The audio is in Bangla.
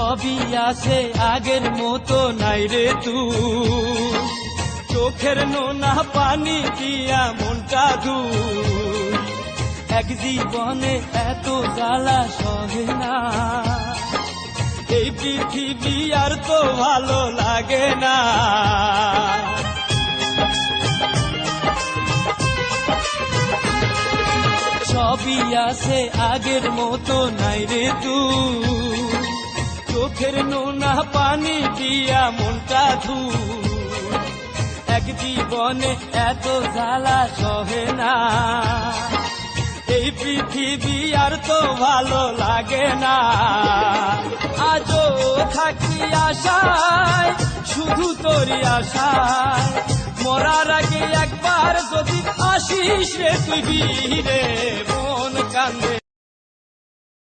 সবই আছে আগের মতো নাই রে তুই, চোখের নোনা পানি দিয়া মনটা ধুই, এক জীবনে এত জ্বালা সহে না, এই পৃথিবী আর তো ভালো লাগে না। সবই আছে আগের মতো নাই রে তুই, চোখের নোনা পানি দিয়া মনটা ধুই, এক জীবনে এত জ্বালা সহে না, এই পৃথিবী আর তো ভালো লাগে না। আজও থাকি আশায়, শুধু তোরই আশায়, মরার আগে একবার যদি আসিস রে তুই ফিরে, মন কান্দে।